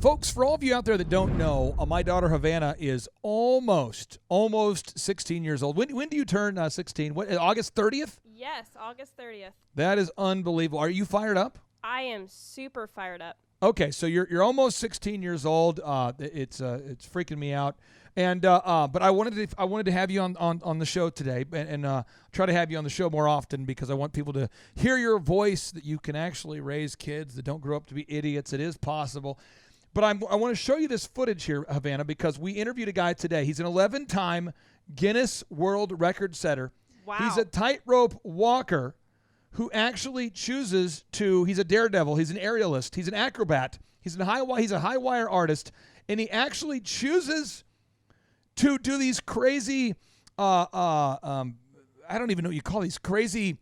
Folks, for all of you out there that don't know, my daughter Havana is almost 16 years old. When do you turn 16? What, August 30th? Yes, August 30th. That is unbelievable. Are you fired up? I am super fired up. Okay, so you're almost 16 years old. It's freaking me out. And but I wanted to have you on the show today, and try to have you on the show more often because I want people to hear your voice, that you can actually raise kids that don't grow up to be idiots. It is possible. But I want to show you this footage here, Havana, because we interviewed a guy today. He's an 11-time Guinness World Record setter. Wow. He's a tightrope walker who actually chooses to, he's a daredevil, he's an aerialist, he's an acrobat, he's a high wire artist, and he actually chooses to do these crazy, I don't even know what you call these, crazy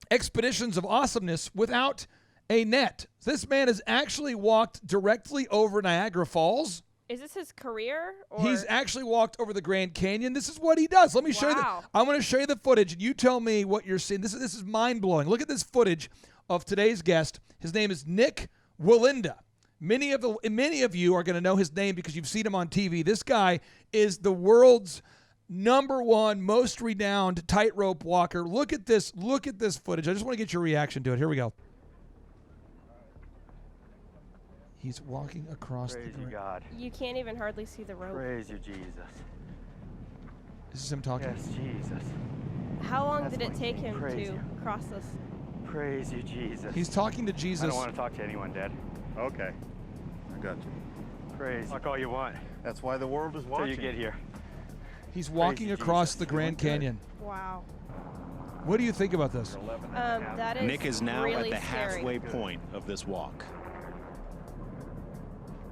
expeditions of awesomeness without a net. This man has actually walked directly over Niagara Falls. Is this his career? Or? He's actually walked over the Grand Canyon. This is what he does. Let me show you. I'm going to show you the footage, and you tell me what you're seeing. This is mind-blowing. Look at this footage of today's guest. His name is Nik Wallenda. Many of you are going to know his name because you've seen him on TV. This guy is the world's #1 most renowned tightrope walker. Look at this footage. I just want to get your reaction to it. Here we go. He's walking across Praise the you, God. You can't even hardly see the rope. Praise you, Jesus. This is him talking. Yes, Jesus. How long That's did it my take king. him Praise to you. cross this? Praise you, Jesus. He's talking to Jesus. I don't want to talk to anyone, Dad. Okay, I got you. Praise. Talk all you want. That's why the world is watching. Till you get here. He's walking you, across Jesus. the Grand Canyon. Wow. What do you think about this? That is Nick is now really at the scary. halfway point of this walk.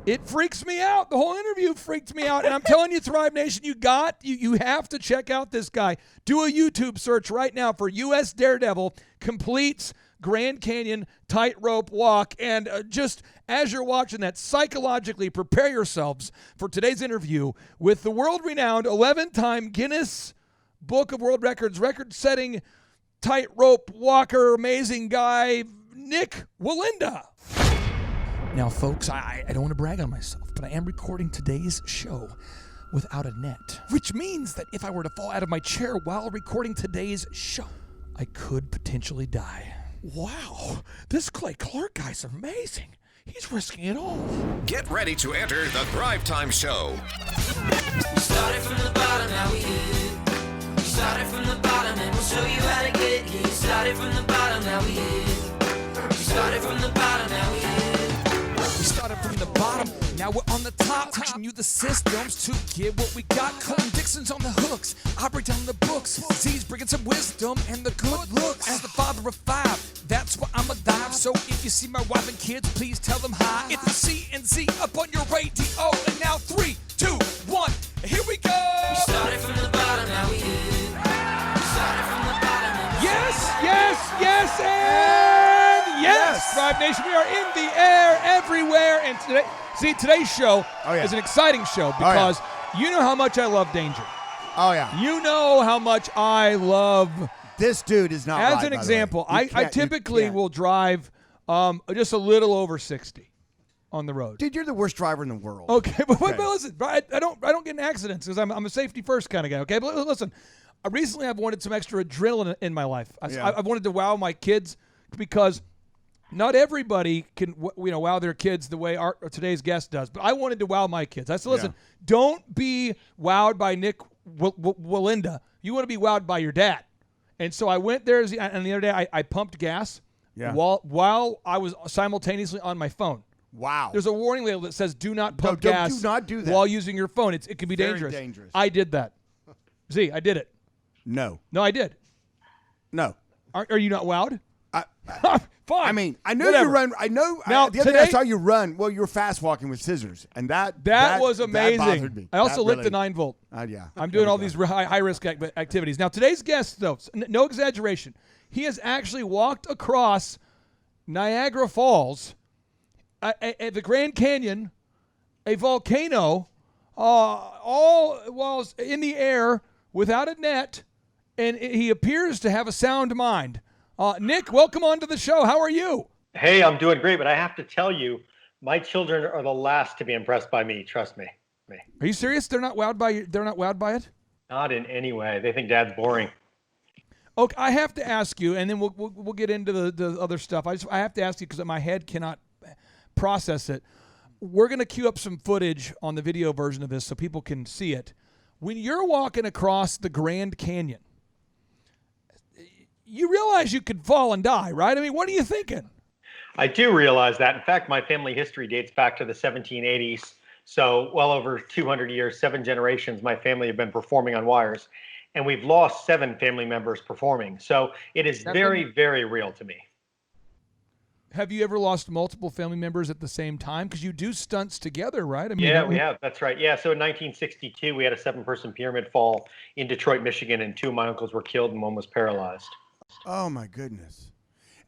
It freaks me out. The whole interview freaked me out. And I'm telling you, Thrive Nation, you have to check out this guy. Do a YouTube search right now for U.S. Daredevil completes Grand Canyon tightrope walk. And just as you're watching that, psychologically prepare yourselves for today's interview with the world-renowned 11-time Guinness Book of World Records record-setting tightrope walker, amazing guy, Nik Wallenda. Now, folks, I don't want to brag on myself, but I am recording today's show without a net, which means that if I were to fall out of my chair while recording today's show, I could potentially die. Wow, this Clay Clark guy's amazing. He's risking it all. Get ready to enter the Thrive Time Show. We started from the bottom, now we hit. We started from the bottom, and we'll show you how to get here. Started from the bottom, now we hit. We started from the bottom, now we hit. We started from the bottom, now we're on the top, teaching you the systems to get what we got. Colin Dixon's on the hooks, I break down the books. Z's bringing some wisdom and the good looks. As the father of 5, that's why I'm a dive. So if you see my wife and kids, please tell them hi. It's the C&Z up on your radio, and now 3, 2, 1, here we go. We started from the bottom, now we hit. We started from the bottom, and Yes, and yes. Thrive Nation, we are in the air everywhere. And today's show is an exciting show because you know how much I love danger. Oh, yeah. You know how much I love. This dude is not As right, an by the example, way. I typically will drive just a little over 60 on the road. Dude, you're the worst driver in the world. Okay, but listen, I don't get in accidents because I'm a safety first kind of guy. Okay, but listen, recently I've wanted some extra adrenaline in my life. I've wanted to wow my kids because not everybody can wow their kids the way today's guest does. But I wanted to wow my kids. I said, listen, don't be wowed by Nik Wallenda. You want to be wowed by your dad. And so I went there, and the other day I pumped gas while I was simultaneously on my phone. Wow. There's a warning label that says do not pump gas do not do that. while using your phone. It can be Very dangerous. dangerous. I did that. Z, I did it. No, I did. No. Are you not wowed? Fine. I mean, I know Whatever. you run. I know. Now, the other day I today- saw you run. Well, you were fast walking with scissors, and that was amazing. That bothered me. I also That lit really- the 9-volt. Yeah. I'm doing all these high risk activities. Now, today's guest, though, no exaggeration, he has actually walked across Niagara Falls, at the Grand Canyon, a volcano, all while in the air without a net, and he appears to have a sound mind. Nik, welcome onto the show. How are you? Hey, I'm doing great, but I have to tell you, My children are the last to be impressed by me. Trust me. Are you serious? They're not wowed by They're not wowed by it? Not in any way. They think Dad's boring. Okay, I have to ask you, and then we'll get into the other stuff. I have to ask you because my head cannot process it. We're going to queue up some footage on the video version of this so people can see it. When you're walking across the Grand Canyon, you realize you could fall and die, right? I mean, what are you thinking? I do realize that. In fact, my family history dates back to the 1780s. So well over 200 years, 7 generations, my family have been performing on wires. And we've lost 7 family members performing. So it is very, very real to me. Have you ever lost multiple family members at the same time? Because you do stunts together, right? I mean, Yeah, we have. That's right. Yeah. So in 1962, we had a 7-person pyramid fall in Detroit, Michigan, and 2 of my uncles were killed and 1 was paralyzed. Oh my goodness!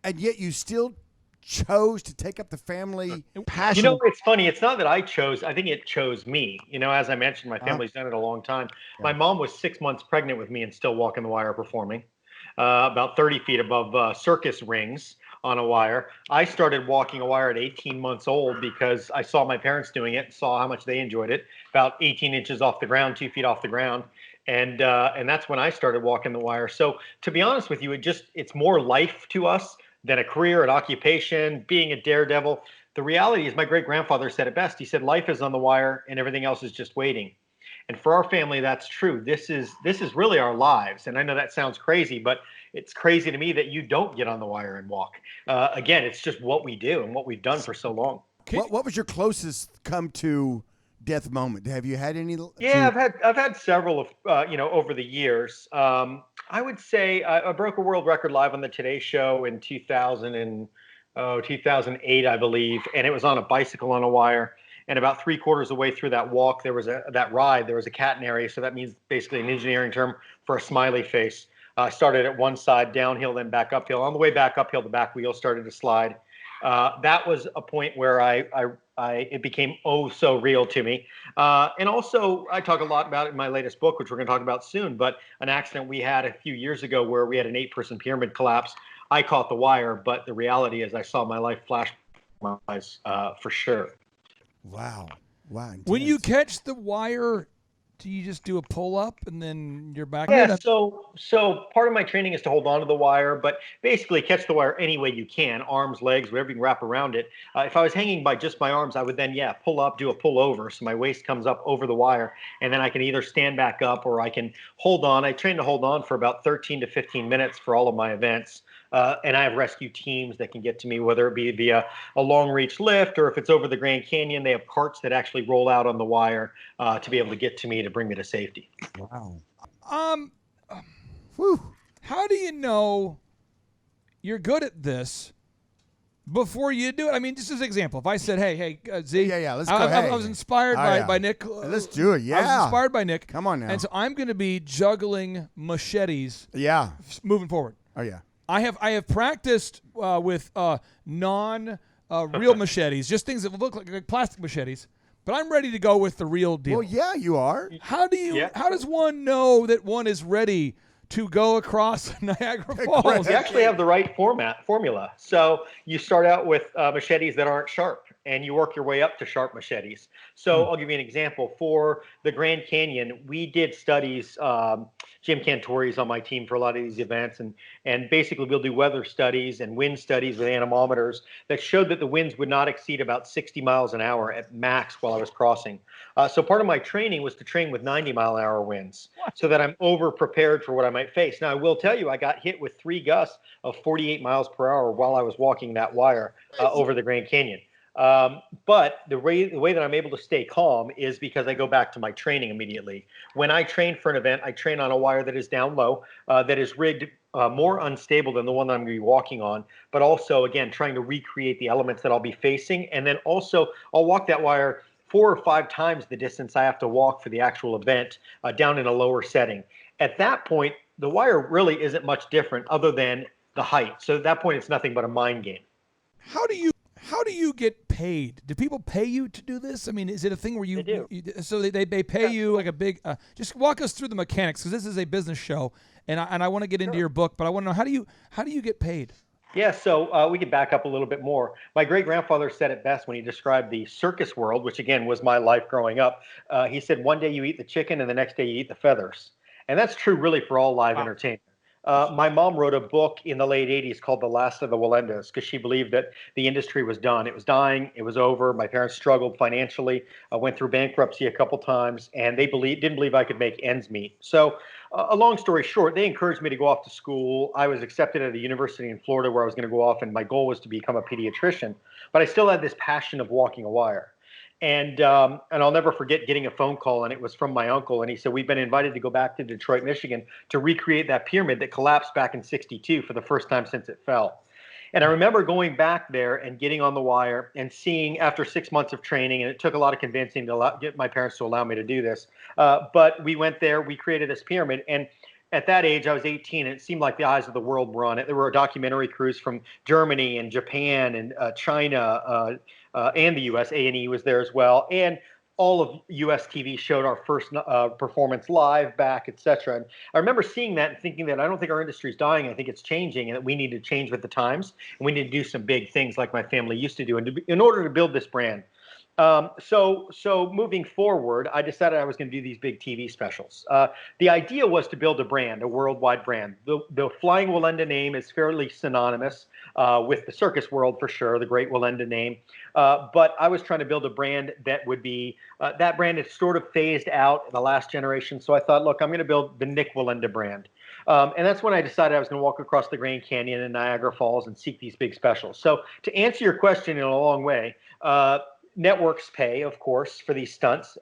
And yet you still chose to take up the family passion. You know, it's funny. It's not that I chose. I think it chose me. You know, as I mentioned, my family's done it a long time. Yeah. My mom was 6 months pregnant with me and still walking the wire performing, about 30 feet above circus rings on a wire. I started walking a wire at 18 months old because I saw my parents doing it, saw how much they enjoyed it, about 18 inches off the ground, 2 feet off the ground. And that's when I started walking the wire. So to be honest with you, it's more life to us than a career, an occupation, being a daredevil. The reality is my great-grandfather said it best. He said, life is on the wire and everything else is just waiting. And for our family, that's true. This is really our lives. And I know that sounds crazy, but it's crazy to me that you don't get on the wire and walk. Again, it's just what we do and what we've done for so long. What was your closest come to death moment? Have you had any? Yeah, I've had several of over the years. I would say I broke a world record live on the Today Show in 2008, I believe, and it was on a bicycle on a wire. And about 3/4 of the way through that walk, there was a catenary. So that means basically an engineering term for a smiley face. Started at one side, downhill, then back uphill. On the way back uphill, the back wheel started to slide. That was a point where it became oh so real to me. And also, I talk a lot about it in my latest book, which we're going to talk about soon. But an accident we had a few years ago where we had an 8-person pyramid collapse. I caught the wire, but the reality is I saw my life flash before my eyes for sure. Wow. Intense. When you catch the wire, do you just do a pull-up and then you're back? Yeah, so part of my training is to hold on to the wire, but basically catch the wire any way you can, arms, legs, whatever you can wrap around it. If I was hanging by just my arms, I would then, pull up, do a pull over, so my waist comes up over the wire, and then I can either stand back up or I can hold on. I train to hold on for about 13 to 15 minutes for all of my events. And I have rescue teams that can get to me, whether it be via a long reach lift or if it's over the Grand Canyon, they have carts that actually roll out on the wire to be able to get to me to bring me to safety. Wow. How do you know you're good at this before you do it? I mean, just as an example, if I said, hey, Z, let's go. I was inspired by Nik. Let's do it. Yeah, I was inspired by Nik. Come on now. And so I'm going to be juggling machetes. Yeah. Moving forward. Oh yeah. I have practiced with real machetes, just things that look like plastic machetes. But I'm ready to go with the real deal. Well, yeah, you are. How does one know that one is ready to go across Niagara Falls? You actually have the right formula. So you start out with machetes that aren't sharp, and you work your way up to sharp machetes. So I'll give you an example. For the Grand Canyon, we did studies. Jim Cantori's on my team for a lot of these events, and basically we'll do weather studies and wind studies with anemometers that showed that the winds would not exceed about 60 miles an hour at max while I was crossing. So part of my training was to train with 90-mile-an-hour winds so that I'm over-prepared for what I might face. Now, I will tell you, I got hit with 3 gusts of 48 miles per hour while I was walking that wire over the Grand Canyon. But the way that I'm able to stay calm is because I go back to my training immediately. When I train for an event, I train on a wire that is down low, that is rigged more unstable than the one that I'm going to be walking on, but also, again, trying to recreate the elements that I'll be facing. And then also, I'll walk that wire 4 or 5 times the distance I have to walk for the actual event down in a lower setting. At that point, the wire really isn't much different other than the height. So at that point, it's nothing but a mind game. How do you get paid? Do people pay you to do this? I mean, is it a thing where They do. So they pay you like a big? Just walk us through the mechanics, because this is a business show, and I want to get into your book, but I want to know how do you get paid? Yeah, so we could back up a little bit more. My great grandfather said it best when he described the circus world, which again was my life growing up. He said, one day you eat the chicken and the next day you eat the feathers. And that's true really for all live entertainment. My mom wrote a book in the late 80s called The Last of the Wallendas because she believed that the industry was done. It was dying. It was over. My parents struggled financially, went through bankruptcy a couple times, and they didn't believe I could make ends meet. So a long story short, they encouraged me to go off to school. I was accepted at a university in Florida where I was going to go off, and my goal was to become a pediatrician. But I still had this passion of walking a wire. And I'll never forget getting a phone call, and it was from my uncle. And he said, we've been invited to go back to Detroit, Michigan to recreate that pyramid that collapsed back in '62 for the first time since it fell. And I remember going back there and getting on the wire and seeing after 6 months of training, and it took a lot of convincing to get my parents to allow me to do this. But we went there, we created this pyramid. And at that age, I was 18, and it seemed like the eyes of the world were on it. There were documentary crews from Germany and Japan and China and the U.S. A&E was there as well. And all of U.S. TV showed our first performance live back, etc. And I remember seeing that and thinking that I don't think our industry is dying. I think it's changing, and that we need to change with the times. And we need to do some big things like my family used to do in order to build this brand. So moving forward, I decided I was going to do these big TV specials. The idea was to build a brand, a worldwide brand. The Flying Wallenda name is fairly synonymous with the circus world for sure, the Great Wallenda name. But I was trying to build a brand that would be, that brand is sort of phased out in the last generation. So I thought, look, I'm going to build the Nik Wallenda brand. And that's when I decided I was going to walk across the Grand Canyon and Niagara Falls and seek these big specials. So to answer your question in a long way, networks pay, of course, for these stunts.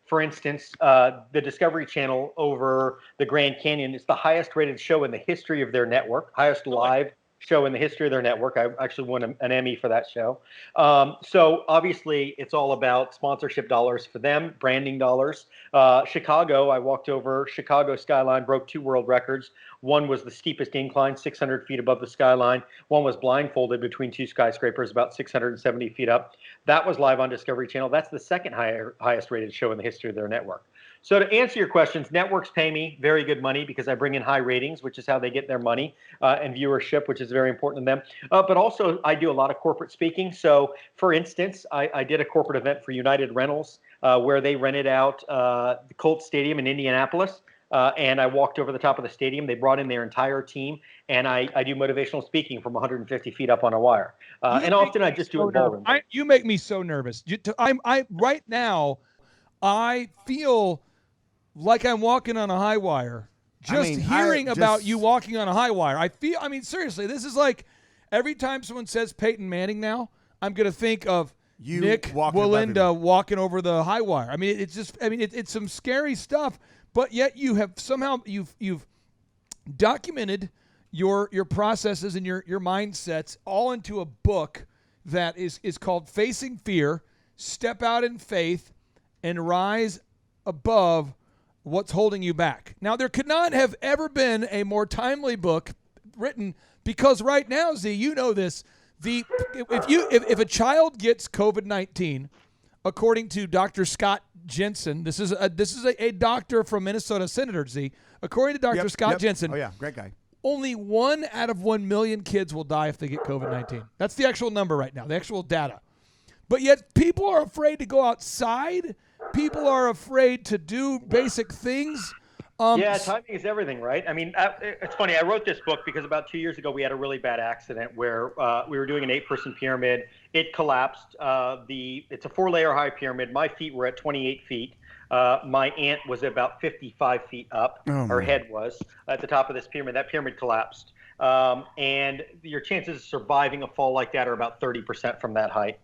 For instance, the Discovery Channel over the Grand Canyon is the highest rated show in the history of their network, highest live show in the history of their network. I actually won an Emmy for that show. So obviously it's all about sponsorship dollars for them, branding dollars. Chicago, I walked over Chicago skyline, broke 2 world records. One was the steepest incline, 600 feet above the skyline. One was blindfolded between 2 skyscrapers, about 670 feet up. That was live on Discovery Channel. That's the second highest rated show in the history of their network. So to answer your questions, networks pay me very good money because I bring in high ratings, which is how they get their money, and viewership, which is very important to them. But also I do a lot of corporate speaking. So for instance, I did a corporate event for United Rentals where they rented out the Colts Stadium in Indianapolis. And I walked over the top of the stadium. They brought in their entire team, and I do motivational speaking from 150 feet up on a wire. And often I just do it ballroom. You make me so nervous. Right now, I feel like I'm walking on a high wire. Hearing about you walking on a high wire, seriously, this is like every time someone says Peyton Manning now, I'm going to think of Nik Wallenda walking over the high wire. It's some scary stuff. But yet you have somehow you've documented your processes and your mindsets all into a book that is called Facing Fear, Step Out in Faith, and Rise Above What's Holding You Back. Now, there could not have ever been a more timely book written because right now, Z, you know this. If a child gets COVID-19, according to Dr. Scott Jensen, this is a doctor from Minnesota, Senator Z. According to Dr. Scott Jensen, oh yeah, great guy. Only 1 out of 1 million kids will die if they get COVID-19. That's the actual number right now, the actual data. But yet people are afraid to go outside. People are afraid to do basic things. Yeah, timing is everything, right? It's funny. I wrote this book because about 2 years ago we had a really bad accident where we were doing an 8-person pyramid. It collapsed. It's a 4-layer high pyramid. My feet were at 28 feet. My aunt was about 55 feet up. Her head was at the top of this pyramid. That pyramid collapsed. And your chances of surviving a fall like that are about 30% from that height.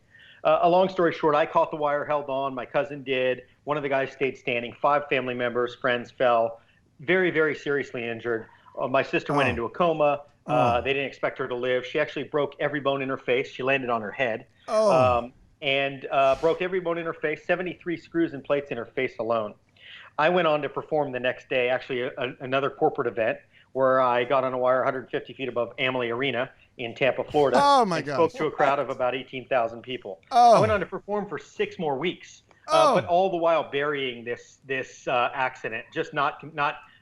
A long story short, I caught the wire, held on. My cousin did. One of the guys stayed standing. 5 family members, friends fell. Very, very seriously injured. My sister went into a coma. They didn't expect her to live. She actually broke every bone in her face. She landed on her head. And broke every bone in her face, 73 screws and plates in her face alone. I went on to perform the next day, actually another corporate event where I got on a wire 150 feet above Amalie Arena in Tampa, Florida. Oh, my God. Spoke to a crowd of about 18,000 people. I went on to perform for 6 more weeks, but all the while burying this accident, just not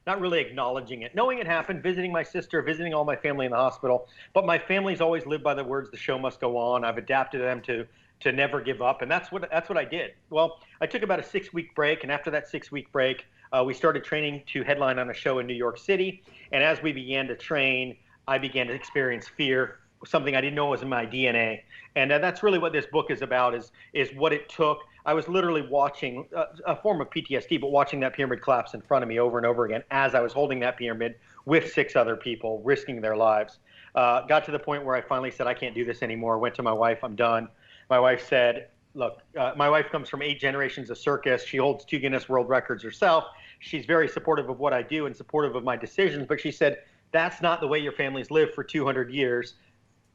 not really acknowledging it, knowing it happened, visiting my sister, visiting all my family in the hospital. But my family's always lived by the words, the show must go on. I've adapted them to never give up. And that's what I did. Well, I took about a 6-week break. And after that 6-week break, we started training to headline on a show in New York City. And as we began to train, I began to experience fear, something I didn't know was in my DNA. And that's really what this book is about, is what it took. I was literally watching a form of PTSD, but watching that pyramid collapse in front of me over and over again as I was holding that pyramid with 6 other people, risking their lives. Got to the point where I finally said, I can't do this anymore. Went to my wife, I'm done. My wife said, look, my wife comes from 8 generations of circus. She holds 2 Guinness World Records herself. She's very supportive of what I do and supportive of my decisions. But she said, that's not the way your family's lived for 200 years.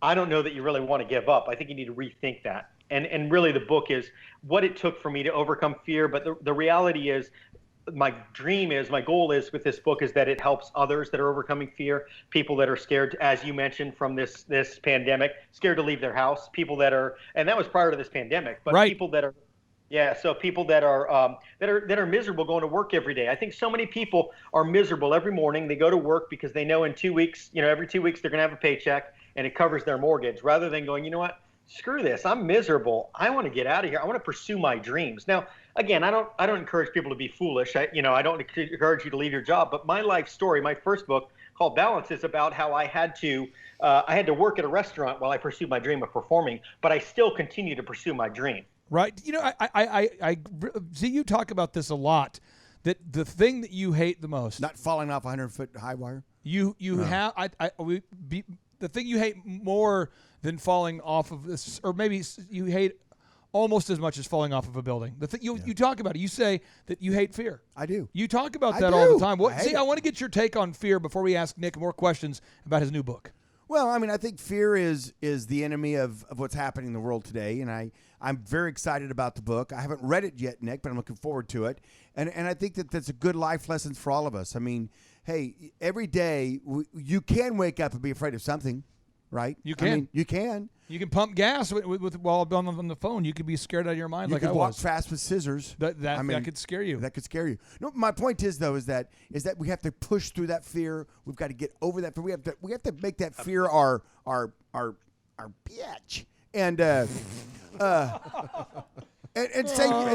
I don't know that you really want to give up. I think you need to rethink that. And really the book is what it took for me to overcome fear. But the reality is, my goal is with this book is that it helps others that are overcoming fear, people that are scared, as you mentioned, from this pandemic, scared to leave their house, people that are, and that was prior to this pandemic, but right. People that are, so people that are miserable going to work every day. I think so many people are miserable every morning. They go to work because they know in 2 weeks, every 2 weeks they're going to have a paycheck and it covers their mortgage, rather than going, you know what? Screw this. I'm miserable. I want to get out of here. I want to pursue my dreams. Now, again, I don't encourage people to be foolish. I don't encourage you to leave your job. But my life story, my first book called Balance, is about how I had to work at a restaurant while I pursued my dream of performing, but I still continue to pursue my dream. Right. I see you talk about this a lot. That the thing that you hate the most, Not falling off a 100-foot high wire. The thing you hate more than falling off of this, or maybe you hate almost as much as falling off of a building. The thing you talk about it. You say that you hate fear. I do. You talk about I that do. all the time. I want to get your take on fear before we ask Nick more questions about his new book. Well, I mean, I think fear is the enemy of what's happening in the world today, and I'm very excited about the book. I haven't read it yet, Nick, but I'm looking forward to it, and I think that's a good life lesson for all of us. I mean, hey, every day you can wake up and be afraid of something, right? You can. I mean, you can. You can pump gas with while on the phone. You could be scared out of your mind. You like could I walk was. fast with scissors. That could scare you. That could scare you. No, my point is though is that we have to push through that fear. We've got to get over that fear. We have to make that fear our bitch and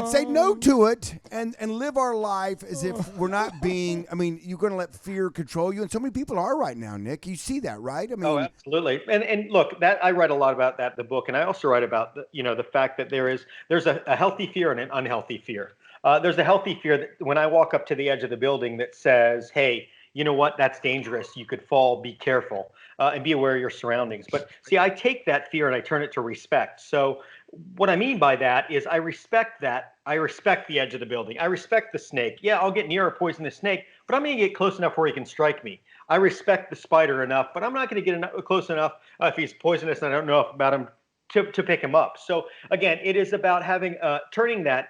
say no to it and live our life as if we're not being. I mean, you're going to let fear control you, and so many people are right now, Nick. You see that, right? I mean, Absolutely. And look, that I write a lot about that in the book, and I also write about the fact that there's a healthy fear and an unhealthy fear. There's a healthy fear that when I walk up to the edge of the building that says, hey, you know what? That's dangerous. You could fall. Be careful and be aware of your surroundings. But see, I take that fear and I turn it to respect. So what I mean by that is I respect that. I respect the edge of the building. I respect the snake. Yeah, I'll get near a poisonous snake, but I'm going to get close enough where he can strike me. I respect the spider enough, but I'm not going to get close enough if he's poisonous and I don't know about him to pick him up. So again, it is about having turning that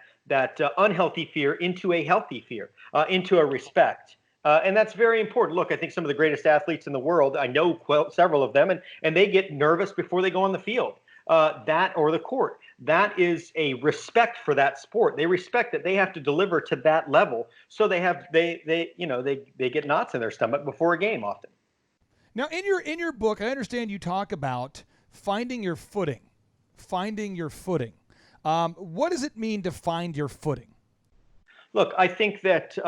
unhealthy fear into a healthy fear, into a respect. And that's very important. Look, I think some of the greatest athletes in the world, I know several of them, and they get nervous before they go on the field, or the court. That is a respect for that sport. They respect that they have to deliver to that level. So they get knots in their stomach before a game often. Now, in your book, I understand you talk about finding your footing. What does it mean to find your footing? Look, I think that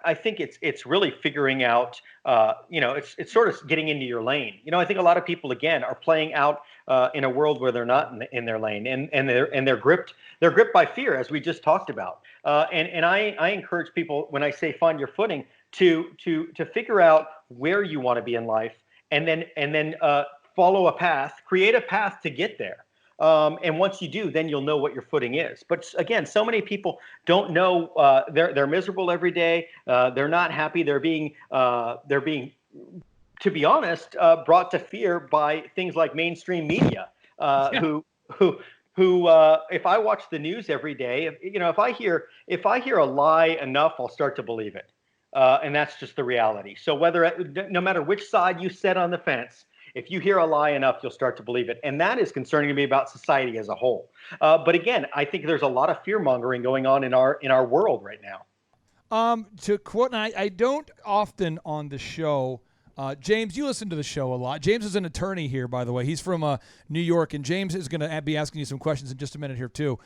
I think it's really figuring out, it's sort of getting into your lane. I think a lot of people, again, are playing out in a world where they're not in their lane, and they're gripped by fear, as we just talked about. And I encourage people, when I say find your footing, to figure out where you want to be in life, and then follow a path, create a path to get there. And once you do, then you'll know what your footing is. But again, so many people don't know. They're miserable every day. They're not happy. They're being, to be honest, brought to fear by things like mainstream media. Who, if I watch the news every day, if I hear a lie enough, I'll start to believe it. And that's just the reality. So no matter which side you sit on the fence, if you hear a lie enough, you'll start to believe it. And that is concerning to me about society as a whole. But again, I think there's a lot of fear mongering going on in our world right now. To quote, and I don't often on the show. James, you listen to the show a lot. James is an attorney here, by the way. He's from New York, and James is going to be asking you some questions in just a minute here, too.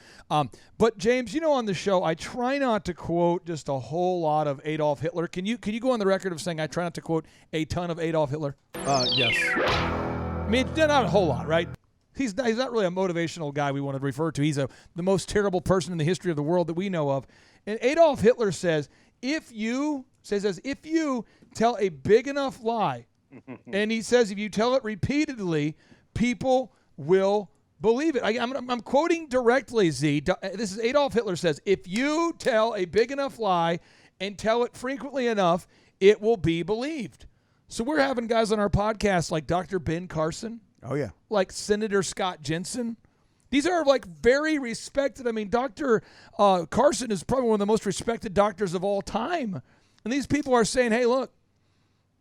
But, James, on the show, I try not to quote just a whole lot of Adolf Hitler. Can you go on the record of saying I try not to quote a ton of Adolf Hitler? Yes. I mean, not a whole lot, right? He's not really a motivational guy we want to refer to. He's the most terrible person in the history of the world that we know of. And Adolf Hitler says, if you tell a big enough lie, and he says if you tell it repeatedly, people will believe it. I'm quoting directly, Z. This is Adolf Hitler says, if you tell a big enough lie and tell it frequently enough, it will be believed. So we're having guys on our podcast like Dr. Ben Carson. Oh, yeah. Like Senator Scott Jensen. These are like very respected. I mean, Dr. Carson is probably one of the most respected doctors of all time. And these people are saying, hey, look,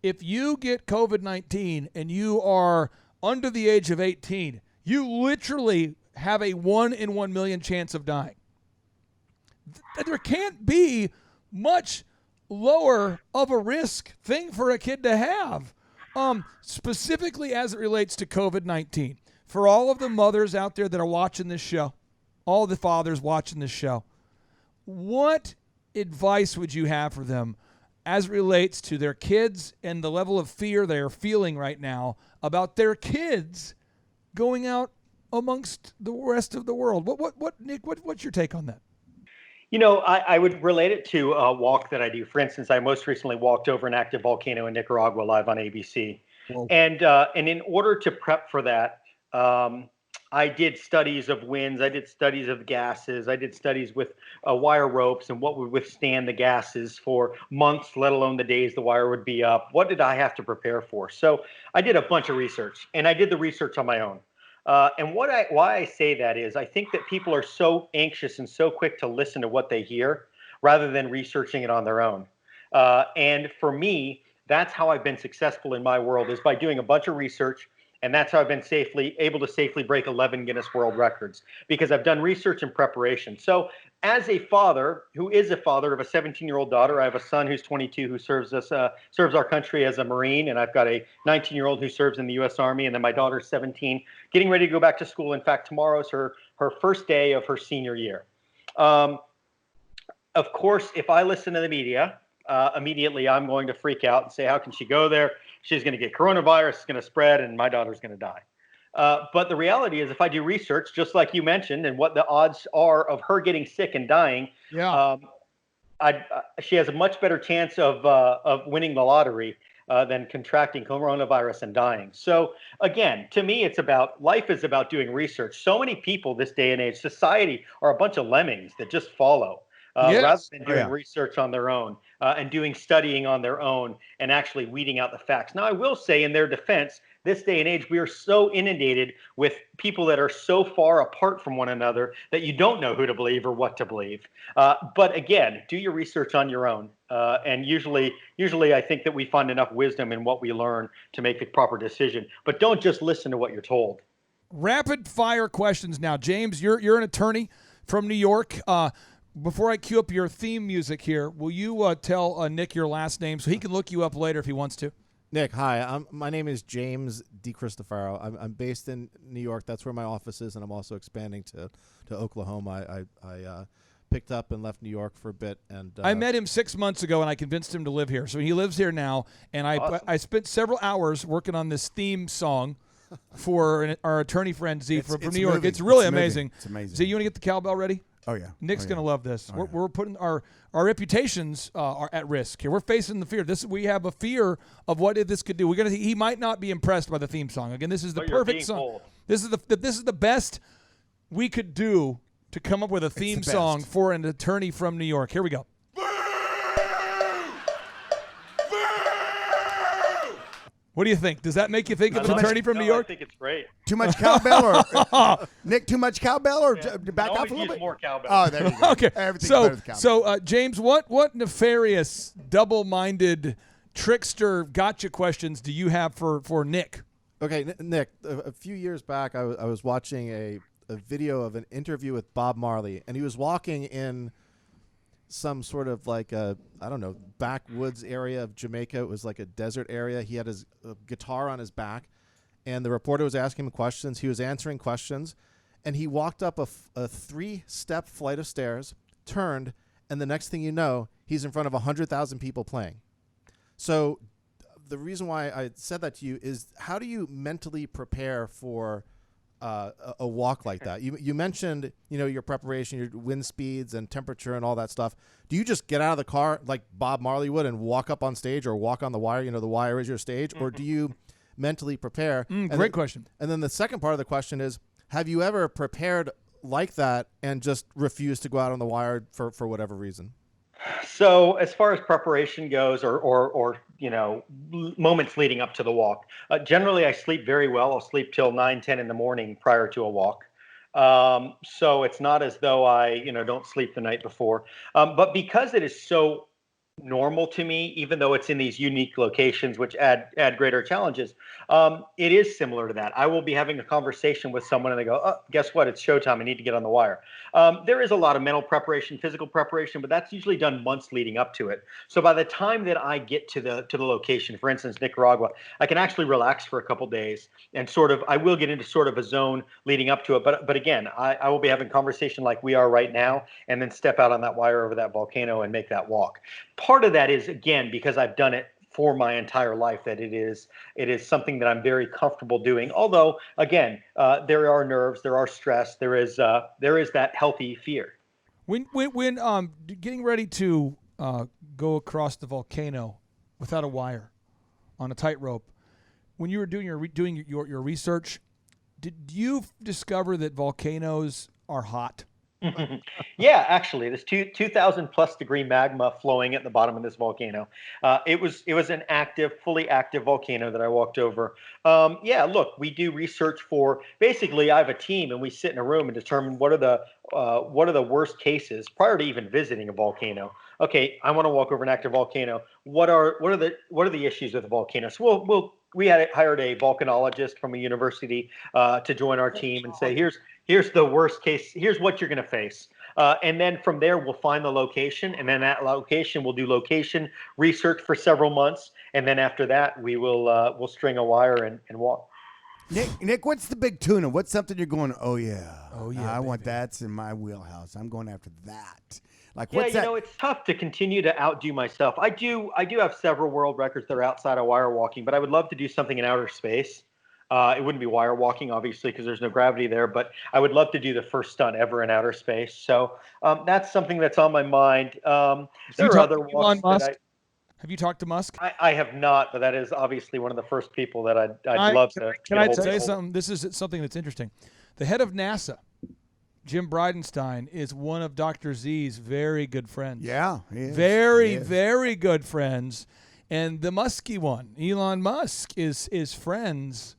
if you get COVID-19 and you are under the age of 18, you literally have a 1 in 1 million chance of dying. There can't be much lower of a risk thing for a kid to have, specifically as it relates to COVID-19. For all of the mothers out there that are watching this show, all the fathers watching this show, what advice would you have for them as it relates to their kids and the level of fear they are feeling right now about their kids going out amongst the rest of the world? What Nick, what's your take on that? I would relate it to a walk that I do. For instance, I most recently walked over an active volcano in Nicaragua live on ABC. Whoa. And in order to prep for that, I did studies of winds, I did studies of gases, I did studies with wire ropes and what would withstand the gases for months, let alone the days the wire would be up. What did I have to prepare for? So I did a bunch of research, and I did the research on my own. And why I say that is I think that people are so anxious and so quick to listen to what they hear rather than researching it on their own. And for me, that's how I've been successful in my world, is by doing a bunch of research. And that's how I've been able to safely break 11 Guinness World Records, because I've done research and preparation. So as a father who is a father of a 17-year-old daughter, I have a son who's 22 who serves our country as a Marine, and I've got a 19-year-old who serves in the U.S. Army, and then my daughter's 17, getting ready to go back to school. In fact, tomorrow is her first day of her senior year. Of course, if I listen to the media, immediately I'm going to freak out and say, how can she go there? She's going to get coronavirus, it's going to spread, and my daughter's going to die. But the reality is, if I do research, just like you mentioned, and what the odds are of her getting sick and dying, she has a much better chance of winning the lottery than contracting coronavirus and dying. So again, to me, life is about doing research. So many people this day and age, society, are a bunch of lemmings that just follow. Rather than doing research on their own and doing studying on their own and actually weeding out the facts. Now, I will say in their defense, this day and age, we are so inundated with people that are so far apart from one another that you don't know who to believe or what to believe. But again, do your research on your own. And usually I think that we find enough wisdom in what we learn to make the proper decision. But don't just listen to what you're told. Rapid fire questions now. James, you're an attorney from New York. Before I cue up your theme music here, will you tell Nick your last name so he can look you up later if he wants to? Nick, hi. My name is James DiCristofaro. I'm based in New York. That's where my office is, and I'm also expanding to Oklahoma. I picked up and left New York for a bit. And I met him 6 months ago, and I convinced him to live here. So he lives here now, and I spent several hours working on this theme song for our attorney friend Z from New York. It's really amazing. It's amazing. Z, you want to get the cowbell ready? Oh, yeah. Nick's going to love this. We're putting our reputations are at risk here. We're facing the fear. We have a fear of what this could do. He might not be impressed by the theme song. Again, this is the perfect song. Bold. This is the best we could do to come up with a theme song for an attorney from New York. Here we go. What do you think? Does that make you think of an attorney from New York? I think it's great. Too much cowbell, or Nick? Too much cowbell, or back off a little bit? More cowbell. Oh, there you go. Okay. Everything's better with cowbell. So James, what nefarious, double-minded, trickster gotcha questions do you have for Nick? Okay, Nick. A few years back, I was watching a video of an interview with Bob Marley, and he was walking in some sort of like a, I don't know, backwoods area of Jamaica. It was like a desert area. He had his guitar on his back, and the reporter was asking him questions. He was answering questions, and he walked up a 3-step flight of stairs, turned, and the next thing you know, he's in front of 100,000 people playing. So the reason why I said that to you is, how do you mentally prepare for a walk like that? You mentioned, your preparation, your wind speeds and temperature and all that stuff. Do you just get out of the car like Bob Marley would and walk up on stage, or walk on the wire? The wire is your stage. Or do you mentally prepare? Great question. And then the second part of the question is, have you ever prepared like that and just refused to go out on the wire for whatever reason? So as far as preparation goes, or moments leading up to the walk, generally I sleep very well. I'll sleep till 9-10 in the morning prior to a walk. So it's not as though I don't sleep the night before. But because it is so normal to me, even though it's in these unique locations which add greater challenges, it is similar to that. I will be having a conversation with someone and they go, oh, guess what, it's showtime, I need to get on the wire. There is a lot of mental preparation, physical preparation, but that's usually done months leading up to it. So by the time that I get to the location, for instance, Nicaragua, I can actually relax for a couple days and I will get into sort of a zone leading up to it. But again, I will be having a conversation like we are right now, and then step out on that wire over that volcano and make that walk. Part of that is, again, because I've done it for my entire life, that it is something that I'm very comfortable doing. Although, again, there are nerves, there are stress, there is that healthy fear. When getting ready to go across the volcano without a wire on a tightrope, when you were doing your research, did you discover that volcanoes are hot? Yeah, actually, there's 2,000 plus degree magma flowing at the bottom of this volcano. It was an fully active volcano that I walked over. Yeah, look, we do research for, basically I have a team and we sit in a room and determine what are the worst cases prior to even visiting a volcano. Okay, I want to walk over an active volcano. What are the issues with the volcano? So we hired a volcanologist from a university to join our team and say, here's the worst case. Here's what you're going to face. And then from there, we'll find the location. And then that location, we'll do location research for several months. And then after that, we'll string a wire and walk. Nick, what's the big tuna? What's something you're going, oh, yeah, I want that's in my wheelhouse. I'm going after that. Like, what's that? It's tough to continue to outdo myself. I do have several world records that are outside of wire walking, but I would love to do something in outer space. It wouldn't be wire walking, obviously, because there's no gravity there, but I would love to do the first stunt ever in outer space. So that's something that's on my mind. There are other walks that Have you talked to Musk? I have not, but that is obviously one of the first people that I'd love to. Can I say something? This is something that's interesting. The head of NASA, Jim Bridenstine, is one of Dr. Z's very good friends. Yeah, he is. Very good friends. And the Musky one, Elon Musk, is friends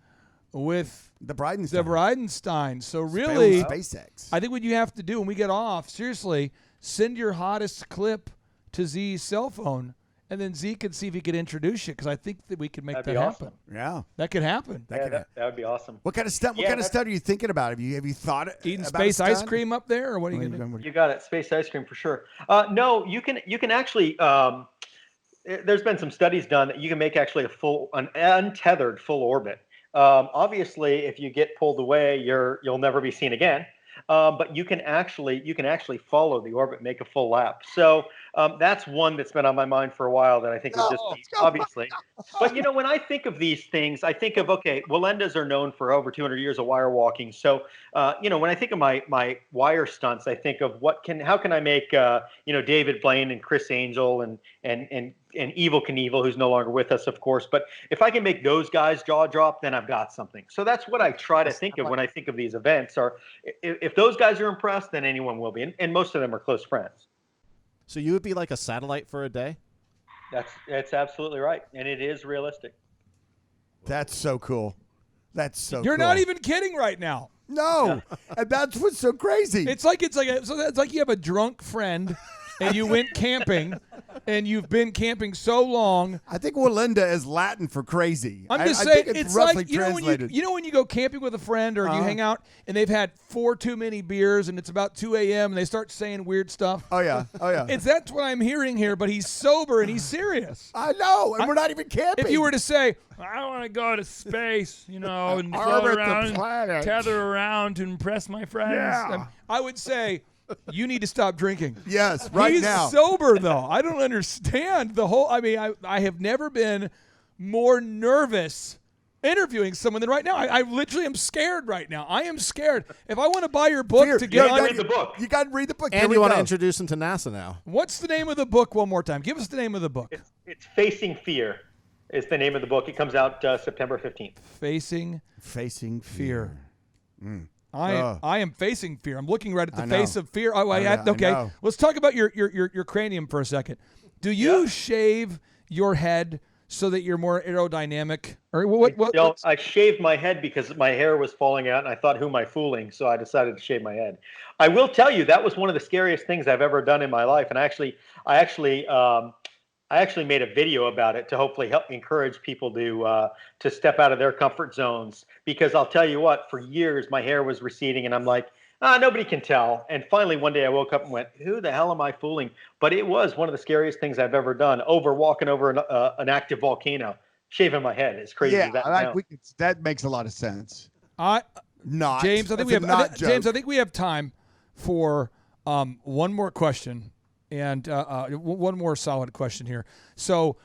with the Bridenstine. So really, SpaceX. I think what you have to do when we get off, seriously, send your hottest clip to Z's cell phone, and then Z can see if he could introduce you, because I think that we could make that happen. Yeah, that could happen. That would be awesome. What kind of stuff? What kind of stuff are you thinking about? Have you thought eating about space ice cream up there, or what are you gonna do? You got it, space ice cream for sure. No, you can actually. There's been some studies done that you can make actually an untethered full orbit. Obviously, if you get pulled away, you'll never be seen again. But you can actually follow the orbit, make a full lap. So that's one that's been on my mind for a while that I think would just be obviously. But when I think of these things, I think of, Wallendas are known for over 200 years of wire walking. So when I think of my wire stunts, I think of how can I make David Blaine and Chris Angel and Evel Knievel, who's no longer with us, of course. But if I can make those guys jaw drop, then I've got something. So that's what I try to think of when I think of these events. Or if those guys are impressed, then anyone will be. And most of them are close friends. So you would be like a satellite for a day? That's absolutely right. And it is realistic. That's so cool. You're not even kidding right now. No. And that's what's so crazy. It's like you have a drunk friend and you went camping, and you've been camping so long. I think Wallenda is Latin for crazy. I'm just I saying, think it's roughly like, you know, when you go camping with a friend or you hang out and they've had 4 too many beers and it's about 2 a.m. and they start saying weird stuff. Oh yeah. That's what I'm hearing here, but he's sober and he's serious. I know, and we're not even camping. If you were to say, I want to go to space, and float around, and tether around to impress my friends, I would say, you need to stop drinking. Yes, right now. He's sober, though. I don't understand the whole. I mean, I have never been more nervous interviewing someone than right now. I literally am scared right now. I am scared. If I want to buy your book to get on read the book. You got to read the book. And you want to introduce him to NASA now. What's the name of the book one more time? Give us the name of the book. It's Facing Fear is the name of the book. It comes out September 15th. Facing Fear. I am facing fear. I'm looking right at the I face know. of fear. Oh, I okay. know. Let's talk about your cranium for a second. Do you shave your head so that you're more aerodynamic? Or what? I shaved my head because my hair was falling out, and I thought, who am I fooling? So I decided to shave my head. I will tell you, that was one of the scariest things I've ever done in my life. And I actually made a video about it to hopefully help encourage people to step out of their comfort zones. Because I'll tell you what, for years my hair was receding, and I'm like, nobody can tell. And finally one day I woke up and went, who the hell am I fooling? But it was one of the scariest things I've ever done. Walking over an active volcano, shaving my head. It's crazy. That makes a lot of sense. James, I think we have time for one more question. And one more solid question here. So,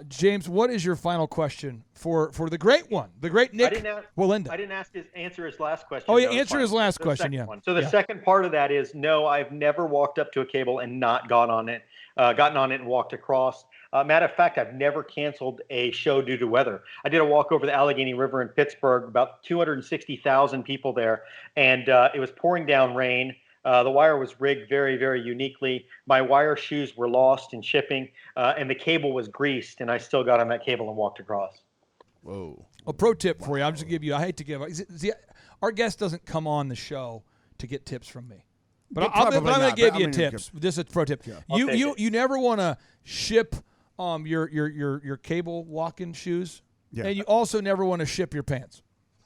James, what is your final question for the great one, the great Nik Wallenda? I didn't answer his last question. Oh, yeah, answer his last question, yeah. So the second part of that is, no, I've never walked up to a cable and not gotten on it and walked across. Matter of fact, I've never canceled a show due to weather. I did a walk over the Allegheny River in Pittsburgh, about 260,000 people there, and it was pouring down rain. The wire was rigged very, very uniquely. My wire shoes were lost in shipping, and the cable was greased, and I still got on that cable and walked across. Whoa. A pro tip for you. I'm just going to give you, I hate to give, our guest doesn't come on the show to get tips from me. But I'm going to give you tips. This is a pro tip. Yeah. You never want to ship your cable walking shoes, and you also never want to ship your pants.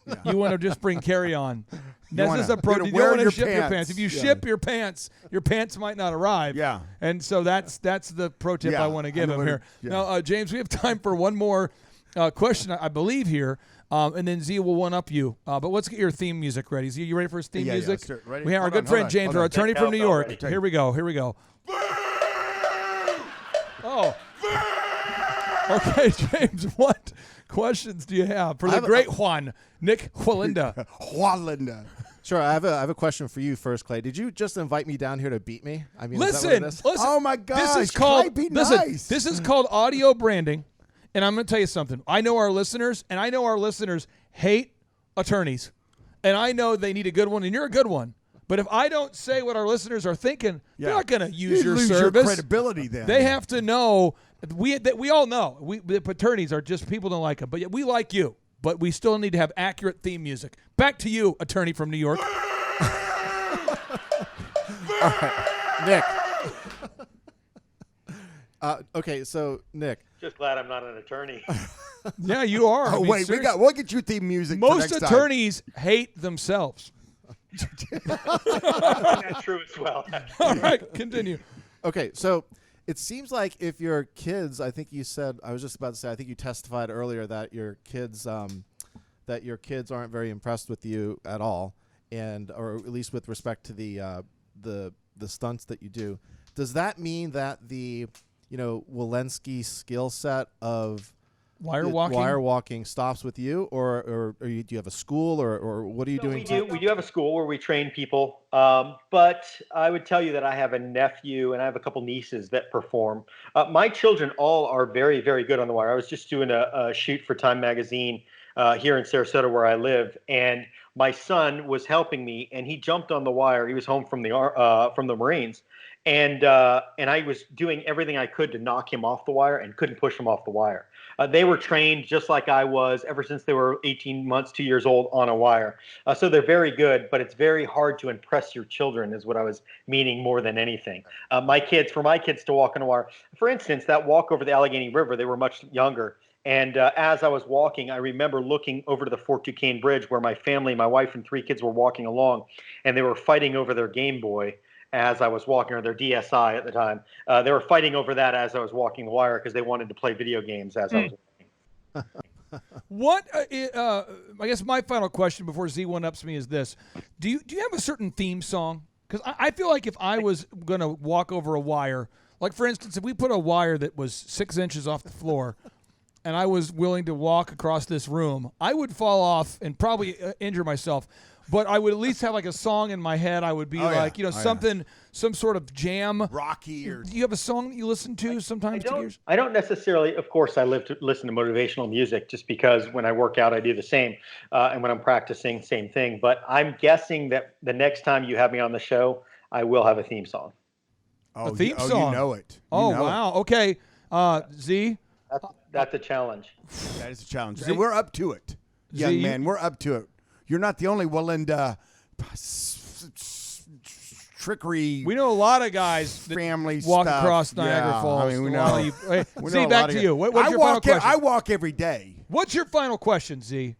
Yeah. You want to just bring carry-on. This is a pro. You don't want to ship your pants. If you ship your pants might not arrive. Yeah. And so that's the pro tip I want to give him here. Yeah. Now, James, we have time for one more question, I believe, here. And then Z will one-up you. But let's get your theme music ready. Z, you ready for his theme music? Yeah, ready? We have our good friend James, our attorney from New York. Here we go. Oh. Okay, James, what questions do you have for the great Juan, Nik Wallenda? Wallenda. Sure, I have a question for you first, Clay. Did you just invite me down here to beat me? I mean, listen. Oh my gosh, this is called nice. This is called audio branding, and I'm going to tell you something. I know our listeners, and I know our listeners hate attorneys, and I know they need a good one, and you're a good one. But if I don't say what our listeners are thinking, they're not going to use your service. Your credibility then. They have to know. We all know. The attorneys are just people don't like them, but we like you. But we still need to have accurate theme music. Back to you, attorney from New York. All right, Nik. Okay, so Nik. Just glad I'm not an attorney. Yeah, you are. Oh, wait, we'll get you theme music. Most for next attorneys hate themselves. That's true as well. All right, continue. Okay, so it seems like if your kids, I think you said, I was just about to say, I think you testified earlier that your kids aren't very impressed with you at all, or at least with respect to the stunts that you do. Does that mean that the Walensky skill set of wire walking stops with you, or do you have a school, or what are you doing? We do have a school where we train people, but I would tell you that I have a nephew and I have a couple nieces that perform. My children all are very, very good on the wire. I was just doing a shoot for Time Magazine here in Sarasota where I live, and my son was helping me, and he jumped on the wire. He was home from the Marines. And I was doing everything I could to knock him off the wire and couldn't push him off the wire. They were trained just like I was ever since they were 18 months, 2 years old on a wire. So they're very good, but it's very hard to impress your children is what I was meaning more than anything. For my kids to walk on a wire, for instance, that walk over the Allegheny River, they were much younger. And as I was walking, I remember looking over to the Fort Duquesne Bridge where my family, my wife and 3 kids were walking along, and they were fighting over their Game Boy as I was walking, or their DSi at the time. They were fighting over that as I was walking the wire because they wanted to play video games as I was walking. What, I guess my final question before Z one-ups me is this. Do you have a certain theme song? Because I feel like if I was going to walk over a wire, like for instance, if we put a wire that was 6 inches off the floor and I was willing to walk across this room, I would fall off and probably injure myself. But I would at least have like a song in my head. I would be something, some sort of jam. Rocky or... Do you have a song that you listen to sometimes? I don't necessarily, of course, I listen to motivational music just because when I work out, I do the same. And when I'm practicing, same thing. But I'm guessing that the next time you have me on the show, I will have a theme song. A theme song? You know it. Wow. Okay. Z? That's a challenge. That is a challenge. And we're up to it, young man. We're up to it. You're not the only Wallenda trickery. We know a lot of guys that family walk stuff. across Niagara Falls. I mean, we know. Z, back to you. What's your final question? I walk every day. What's your final question, Z?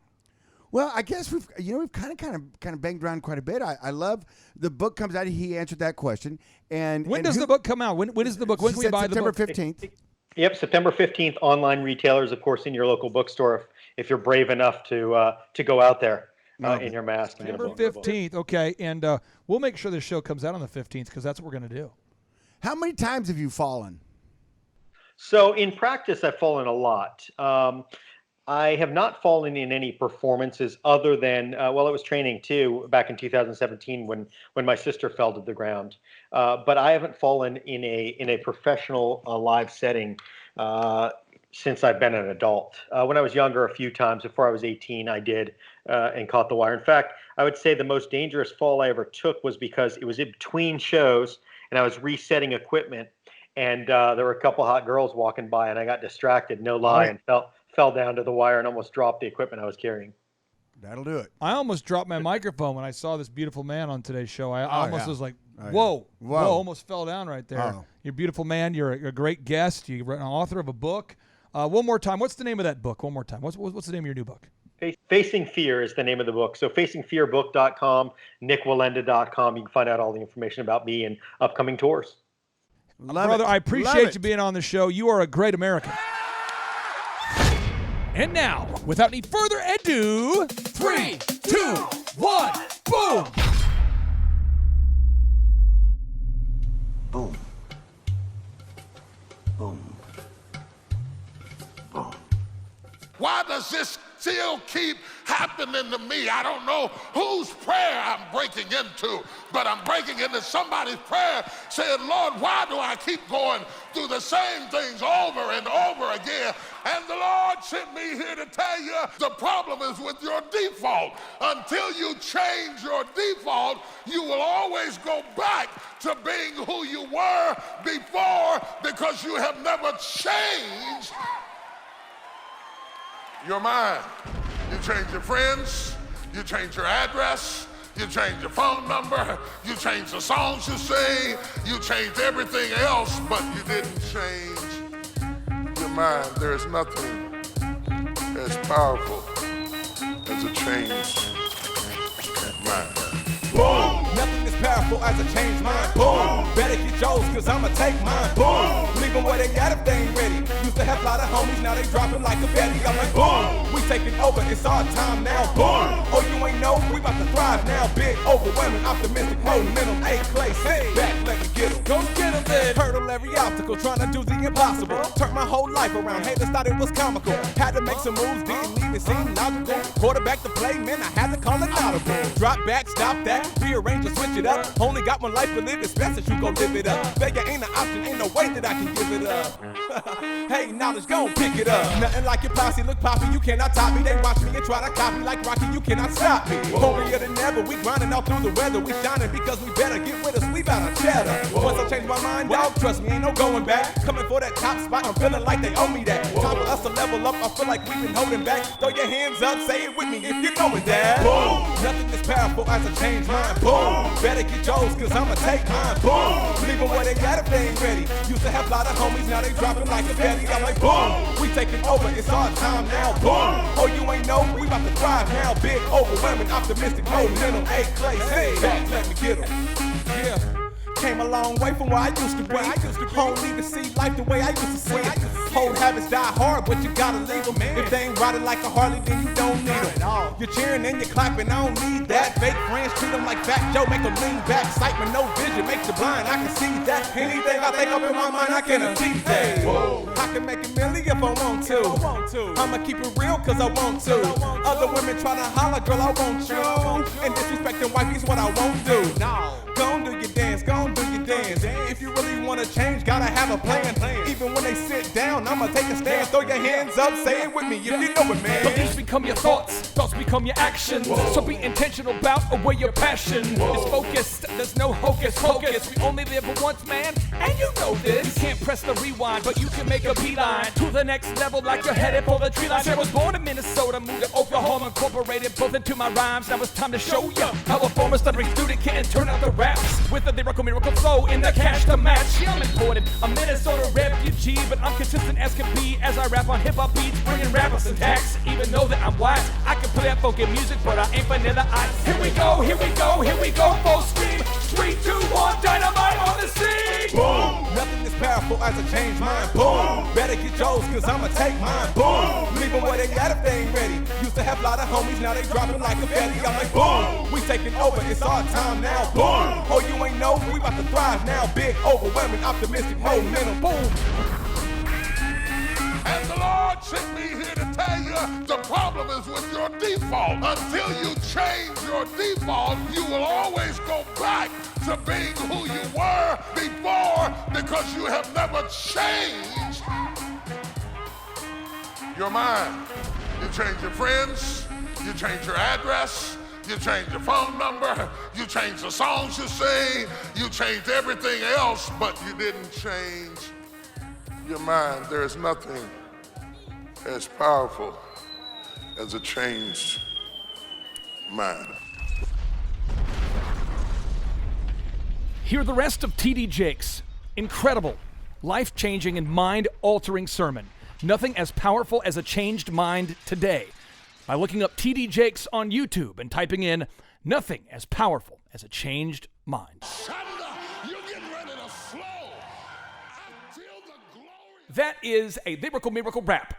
Well, I guess we've kind of banged around quite a bit. I love the book comes out. He answered that question. And when does the book come out? When is the book? When can we buy the book? September 15th. Yep, September 15th. Online retailers, of course, in your local bookstore. If you're brave enough to go out there. In your mask. September 15th, okay, and we'll make sure this show comes out on the 15th because that's what we're going to do. How many times have you fallen? So in practice, I've fallen a lot. I have not fallen in any performances other than, I was training too back in 2017 when my sister fell to the ground. But I haven't fallen in a professional live setting since I've been an adult. When I was younger, a few times before I was 18, I did and caught the wire. In fact, I would say the most dangerous fall I ever took was because it was in between shows and I was resetting equipment, and there were a couple hot girls walking by, and I got distracted, no lie, and fell down to the wire and almost dropped the equipment I was carrying. That'll do it. I almost dropped my microphone when I saw this beautiful man on today's show. I almost was like, whoa, almost fell down right there. You're a beautiful man. You're a great guest. You're an author of a book. One more time, what's the name of that book? One more time. What's the name of your new book? Facing Fear is the name of the book. So facingfearbook.com, nikwallenda.com. You can find out all the information about me and upcoming tours. Brother, I appreciate you being on the show. You are a great American. And now, without any further ado, 3, 2, 1, boom! Boom. Boom. Boom. Why does this still keep happening to me? I don't know whose prayer I'm breaking into, but I'm breaking into somebody's prayer saying, Lord, why do I keep going through the same things over and over again? And the Lord sent me here to tell you the problem is with your default. Until you change your default, you will always go back to being who you were before because you have never changed your mind. You change your friends, you change your address, you change your phone number, you change the songs you sing, you change everything else, but you didn't change your mind. There's nothing as powerful as a changed mind. Boom! Nothing as powerful as a changed mind. Boom! Better get yours, cause I'ma take mine. Boom! Leave them where they got if they ain't ready. Used to have a lot of homies, now they dropping like a belly. I'm like, boom! We taking over, it's our time now. Boom! Oh, you ain't know, we about to thrive now. Big, overwhelming, optimistic, monumental, A-place. Hey, back, let me get them. Go get them, then. Hurdle every obstacle, trying to do the impossible. Turn my whole life around, haters thought it was comical. Had to make some moves, didn't even seem logical. Quarterback to play, man, I had to call it audible. Drop back, stop that. Rearrange or switch it up. Only got one life to live, it's best that you go live it up. Failure ain't an option, ain't no way that I can give it up. Hey, ain't knowledge, gon' pick it up. Nothing like your posse, look poppy, you cannot top me. They watch me and try to copy like Rocky, you cannot stop me. Hungrier than ever, we grinding all through the weather. We shining because we better get with us, we bout our cheddar. Once I change my mind, dog, trust me, ain't no going back. Coming for that top spot, I'm feeling like they owe me that. Time for us to level up, I feel like we've been holding back. Throw your hands up, say it with me if you know it, Dad. Boom! Nothing is powerful as I change mine. Boom! Better get yours, cause I'ma take mine. Boom! Leave them where they got if they ain't ready. Used to have a lot of homies, now they dropping like a petty. I'm like, boom! We taking over, it's our time now. Boom! Oh, you ain't know, we about to thrive now. Big, overwhelming, optimistic, momentum. Hey, Clay, hey, back, let me get 'em. Yeah. Came a long way from where I used to be. Don't even see life the way I used to see it. Old habits die hard, but you gotta leave them. If they ain't riding like a Harley, then you don't need them. You're cheering and you're clapping, I don't need that. Fake friends treat them like Fat Joe, make them lean back. Excitement, no vision, makes you blind, I can see that. Anything I think up in my mind, I can achieve that. I can make a million if I want to. I'ma keep it real cause I want to. Other women try to holler, girl, I want you. And disrespecting wifey's what I won't do. Gon' do your dance, gon' do your dance. If you really wanna change, gotta have a plan. Even when they sit down, I'ma take a stand. Throw your hands up, say it with me if you know it, man. Beliefs become your thoughts become your actions. So be intentional about where your passion is focused. There's no hocus pocus. We only live once, man, and you know this. You can't press the rewind, but you can make a beeline to the next level like you're headed for the tree line. I was born in Minnesota, moved to Oklahoma, incorporated both into my rhymes. Now it's time to show ya how a former stuttering student can turn out the raps with a lyrical miracle flow in the cash to match. Yeah, I'm imported, a Minnesota refugee, but I'm consistent as can be as I rap on hip-hop beats, bringing rappers and tax. Even though that I'm wise, I can play that funky music, but I ain't vanilla ice. Here we go, here we go, here we go, full scream. 3, 2, 1, dynamite on the scene. Boom! Nothing is powerful as I change mine. Boom! Better get yours, cause I'ma take mine. Boom! Leave them where they got if they ain't ready. Used to have a lot of homies, now they dropping like a petty. I'm like, boom! We taking over, it's our time now. Boom! Oh, you ain't know, we about to thrive now. Big, overwhelming, optimistic, momentum. Boom! And the Lord sent me here to tell you the problem is with your default. Until you change your default, you will always go back to being who you were before because you have never changed your mind. You change your friends, you change your address, you change your phone number, you change the songs you sing, you changed everything else, but you didn't change your mind. There is nothing as powerful as a changed mind. Hear the rest of T.D. Jakes' incredible, life-changing, and mind-altering sermon, Nothing as Powerful as a Changed Mind Today, by looking up T.D. Jakes on YouTube and typing in Nothing as Powerful as a Changed Mind. That is a lyrical miracle rap